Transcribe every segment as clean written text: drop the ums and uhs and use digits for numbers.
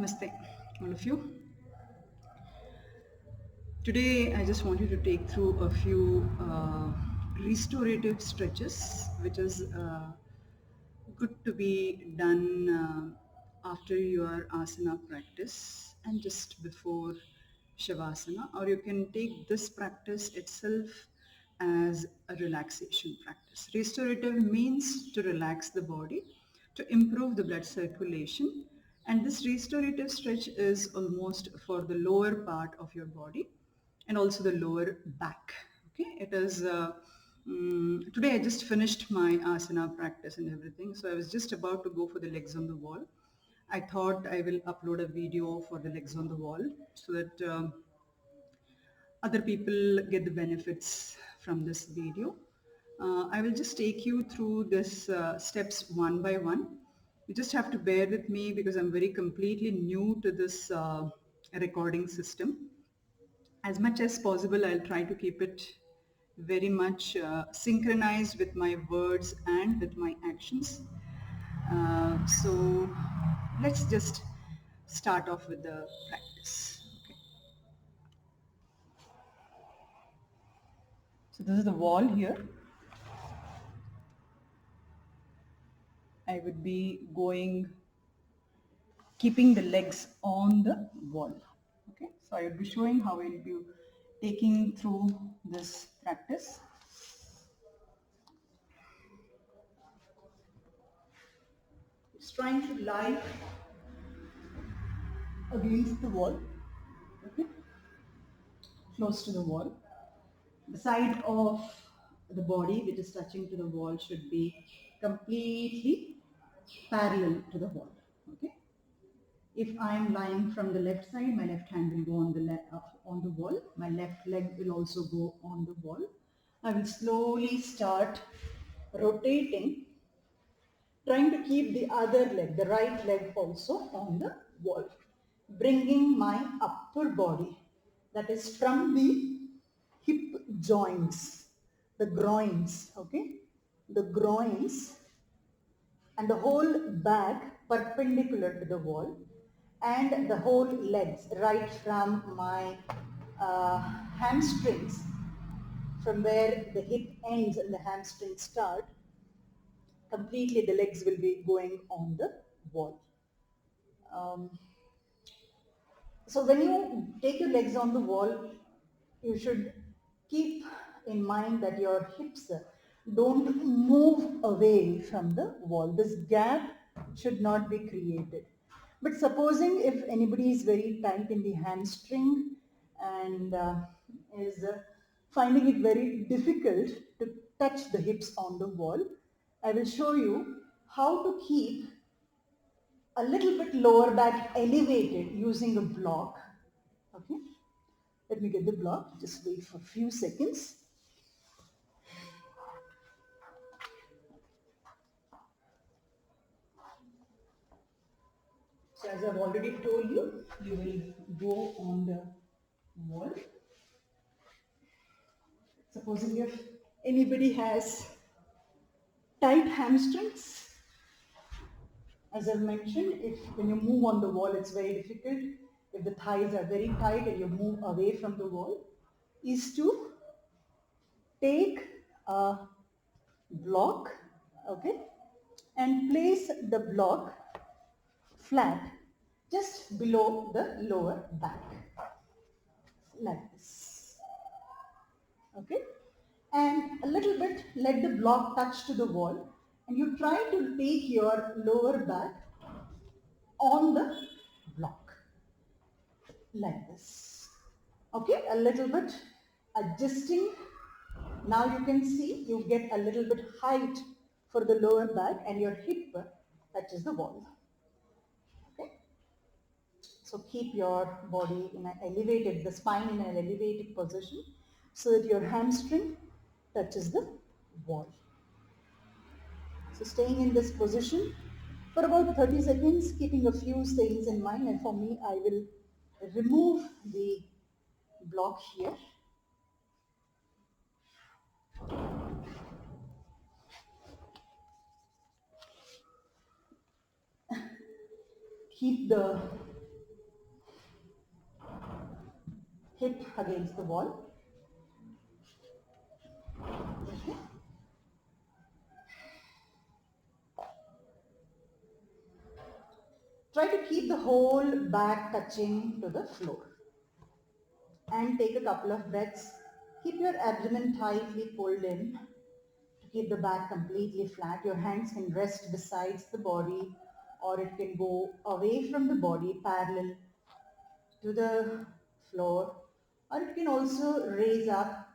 Namaste, all of you. Today, I just wanted to take through a few restorative stretches, which is good to be done after your asana practice and just before shavasana, or you can take this practice itself as a relaxation practice. Restorative means to relax the body, to improve the blood circulation, and this restorative stretch is almost for the lower part of your body and also the lower back. Okay, it is today I just finished my asana practice and everything, so I was just about to go for the legs on the wall. I thought I will upload a video for the legs on the wall so that other people get the benefits from this video. I will just take you through this steps one by one. You just have to bear with me because I'm very completely new to this recording system. As much as possible, I'll try to keep it very much synchronized with my words and with my actions. So let's just start off with the practice. Okay. So this is the wall here. I would be keeping the legs on the wall. Okay, so I will be showing how I will be taking through this practice. Just trying to lie against the wall, okay, close to the wall. The side of the body which is touching to the wall should be completely parallel to the wall. Okay. If I am lying from the left side, my left hand will go on on the wall. My left leg will also go on the wall. I will slowly start rotating, trying to keep the other leg, the right leg, also on the wall, bringing my upper body, that is from the hip joints, the groins, okay, the groins and the whole back perpendicular to the wall, and the whole legs right from my hamstrings, from where the hip ends and the hamstrings start, completely the legs will be going on the wall. Um, so when you take your legs on the wall, you should keep in mind that your hips don't move away from the wall. This gap should not be created. But supposing if anybody is very tight in the hamstring and is finding it very difficult to touch the hips on the wall, I will show you how to keep a little bit lower back elevated using a block. Okay, let me get the block. Just wait for a few seconds. So as I've already told you, you will go on the wall. Supposing if anybody has tight hamstrings, as I've mentioned, if when you move on the wall, it's very difficult. If the thighs are very tight and you move away from the wall, is to take a block, okay, and place the block flat just below the lower back, like this, okay, and a little bit let the block touch to the wall, and you try to take your lower back on the block, like this, okay, a little bit adjusting. Now you can see you get a little bit height for the lower back and your hip touches the wall. Okay. So keep your body in an elevated, the spine in an elevated position so that your hamstring touches the wall. So staying in this position for about 30 seconds, keeping a few things in mind, and for me I will remove the block here. Keep the hip against the wall. Okay. Try to keep the whole back touching to the floor. And take a couple of breaths. Keep your abdomen tightly pulled in to keep the back completely flat. Your hands can rest besides the body, or it can go away from the body parallel to the floor, or it can also raise up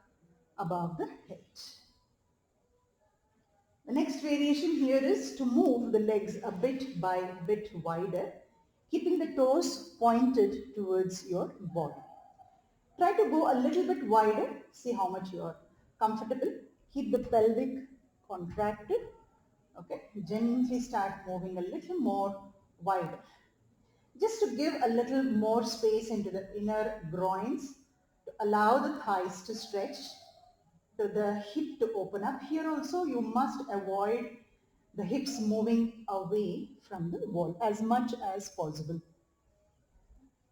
above the head. The next variation here is to move the legs a bit by bit wider, keeping the toes pointed towards your body. Try to go a little bit wider, see how much you are comfortable. Keep the pelvic contracted. Okay, gently start moving a little more wider. Just to give a little more space into the inner groins, to allow the thighs to stretch, to the hip to open up. Here also you must avoid the hips moving away from the wall as much as possible.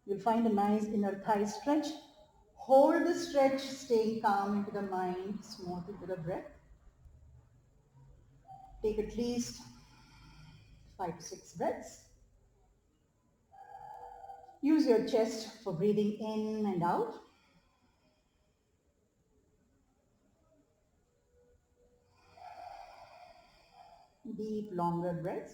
You'll find a nice inner thigh stretch. Hold the stretch, staying calm into the mind, smooth into the breath. Take at least 5 to 6 breaths. Use your chest for breathing in and out. Deep, longer breaths.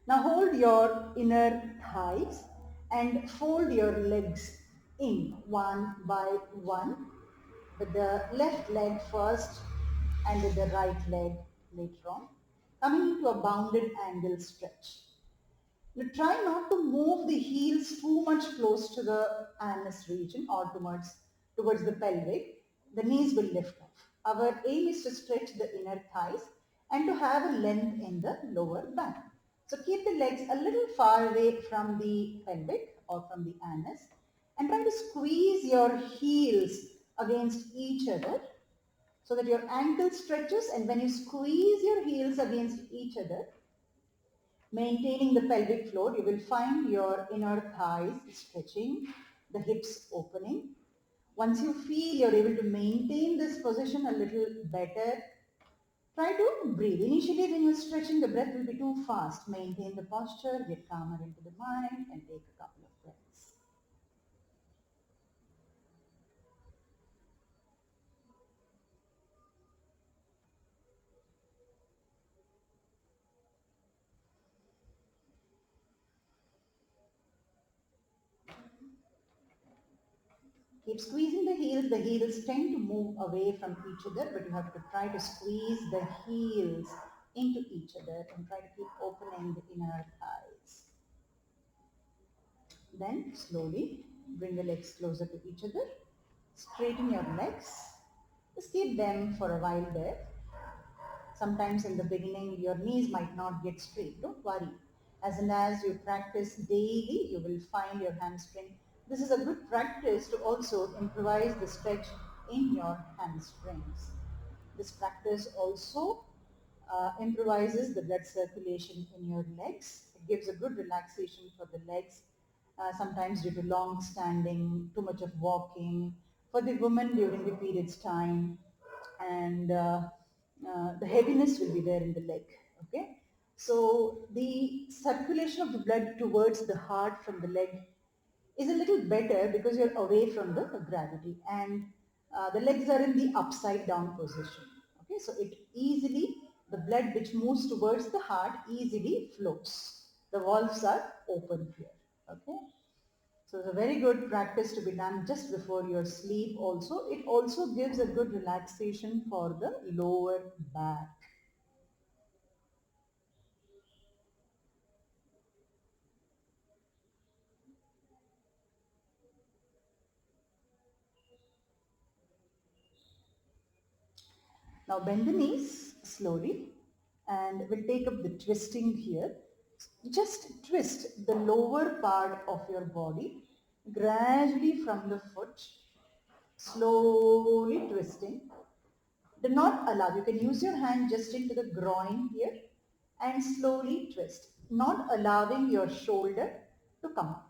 Now hold your inner thighs and fold your legs in one by one, with the left leg first and with the right leg later on, coming into a bounded angle stretch. Now try not to move the heels too much close to the anus region or towards the pelvic. The knees will lift off. Our aim is to stretch the inner thighs and to have a length in the lower back. So keep the legs a little far away from the pelvic or from the anus and try to squeeze your heels against each other so that your ankle stretches, and when you squeeze your heels against each other, maintaining the pelvic floor, you will find your inner thighs stretching, the hips opening. Once you feel you're able to maintain this position a little better, try to breathe. Initially, when you're stretching, the breath will be too fast. Maintain the posture, get calmer into the mind, and take a couple of breaths. Keep squeezing the heels. The heels tend to move away from each other, but you have to try to squeeze the heels into each other and try to keep opening the inner thighs. Then slowly bring the legs closer to each other. Straighten your legs. Just keep them for a while there. Sometimes in the beginning your knees might not get straight. Don't worry. As and as you practice daily, you will find your hamstring. This is a good practice to also improvise the stretch in your hamstrings. This practice also improvises the blood circulation in your legs. It gives a good relaxation for the legs, sometimes due to long standing, too much of walking, for the woman during the periods time, and the heaviness will be there in the leg. Okay, so the circulation of the blood towards the heart from the leg is a little better because you're away from the gravity, and the legs are in the upside down position. Okay, so it easily, the blood which moves towards the heart easily flows. The valves are open here. Okay, so it's a very good practice to be done just before your sleep also. It also gives a good relaxation for the lower back. Now bend the knees slowly and we'll take up the twisting here. Just twist the lower part of your body gradually from the foot, slowly twisting. Do not allow, you can use your hand just into the groin here and slowly twist. not allowing your shoulder to come up.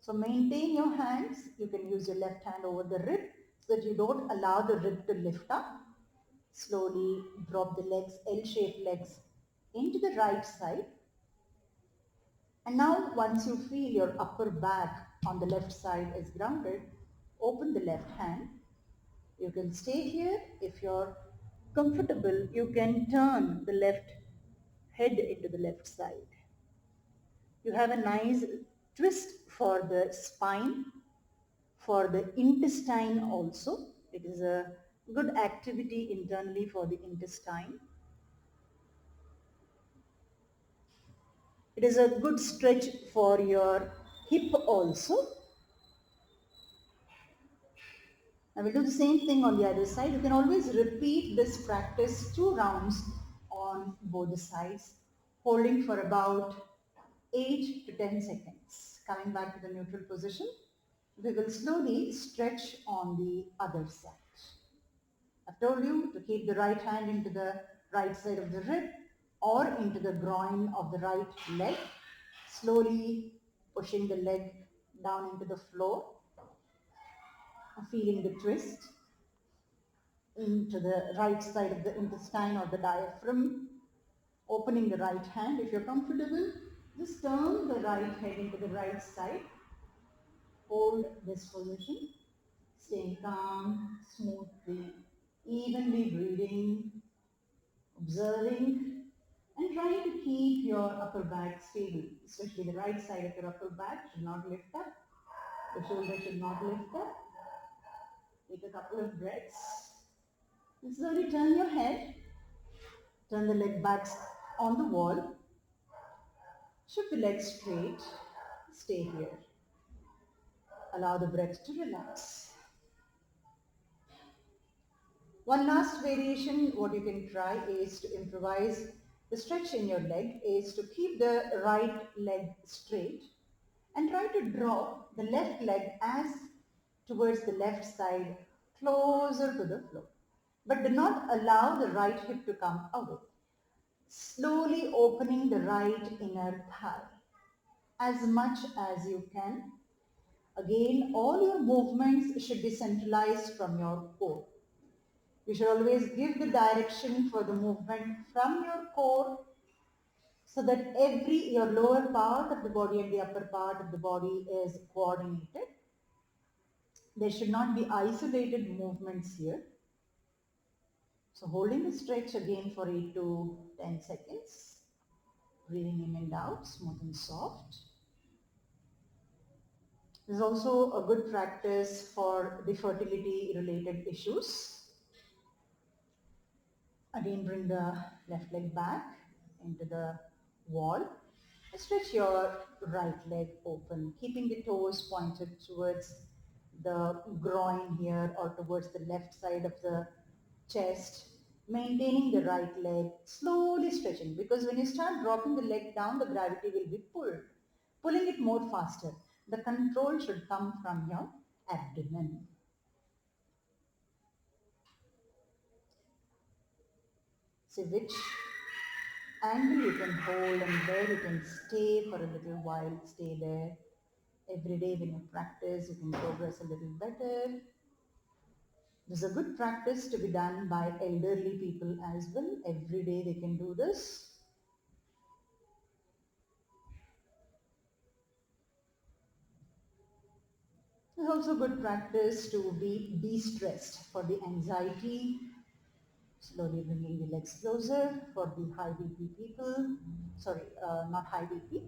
So maintain your hands. You can use your left hand over the rib so that you don't allow the rib to lift up. Slowly drop the legs, L-shaped legs, into the right side. And now once you feel your upper back on the left side is grounded, open the left hand. You can stay here. If you're comfortable, you can turn the left head into the left side. You have a nice twist for the spine, for the intestine also. It is a good activity internally for the intestine. It is a good stretch for your hip also. I will do the same thing on the other side. You can always repeat this practice 2 rounds on both the sides, holding for about 8 to 10 seconds. Coming back to the neutral position, we will slowly stretch on the other side. I've told you to keep the right hand into the right side of the rib or into the groin of the right leg, slowly pushing the leg down into the floor, feeling the twist into the right side of the intestine or the diaphragm, opening the right hand. If you're comfortable, just turn the right head into the right side. Hold this position, staying calm, smoothly, evenly breathing, observing, and trying to keep your upper back stable, especially the right side of your upper back should not lift up. The shoulder should not lift up. Take a couple of breaths. And slowly turn your head. Turn the leg back on the wall. Shift the leg straight. Stay here. Allow the breath to relax. One last variation, what you can try is to improvise the stretch in your leg is to keep the right leg straight and try to drop the left leg as towards the left side closer to the floor. But do not allow the right hip to come away. Slowly opening the right inner thigh as much as you can. Again, all your movements should be centralized from your core. You should always give the direction for the movement from your core so that your lower part of the body and the upper part of the body is coordinated. There should not be isolated movements here. So holding the stretch again for 8 to 10 seconds. Breathing in and out, smooth and soft. This is also a good practice for the fertility related issues. Again, bring the left leg back into the wall. Stretch your right leg open, keeping the toes pointed towards the groin here or towards the left side of the chest. Maintaining the right leg, slowly stretching, because when you start dropping the leg down, the gravity will be pulled. Pulling it more faster. The control should come from your abdomen. See which angle you can hold and where you can stay for a little while. Stay there. Every day when you practice, you can progress a little better. This is a good practice to be done by elderly people as well. Every day they can do this. It's also good practice to be de-stressed for the anxiety. Slowly bringing the legs closer for the high BP people. Sorry, not high BP.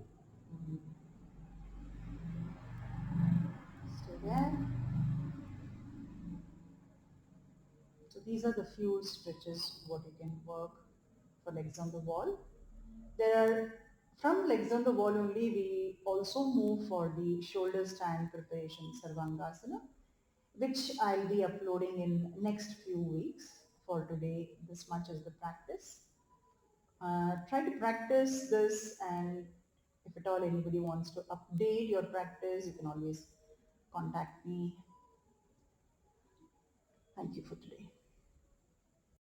Stay there. So these are the few stretches what you can work for legs on the wall. From legs on the wall only, we also move for the shoulder stand preparation, Sarvangasana, which I'll be uploading in next few weeks. For today, this much is the practice. Try to practice this, and if at all anybody wants to update your practice, you can always contact me. Thank you for today.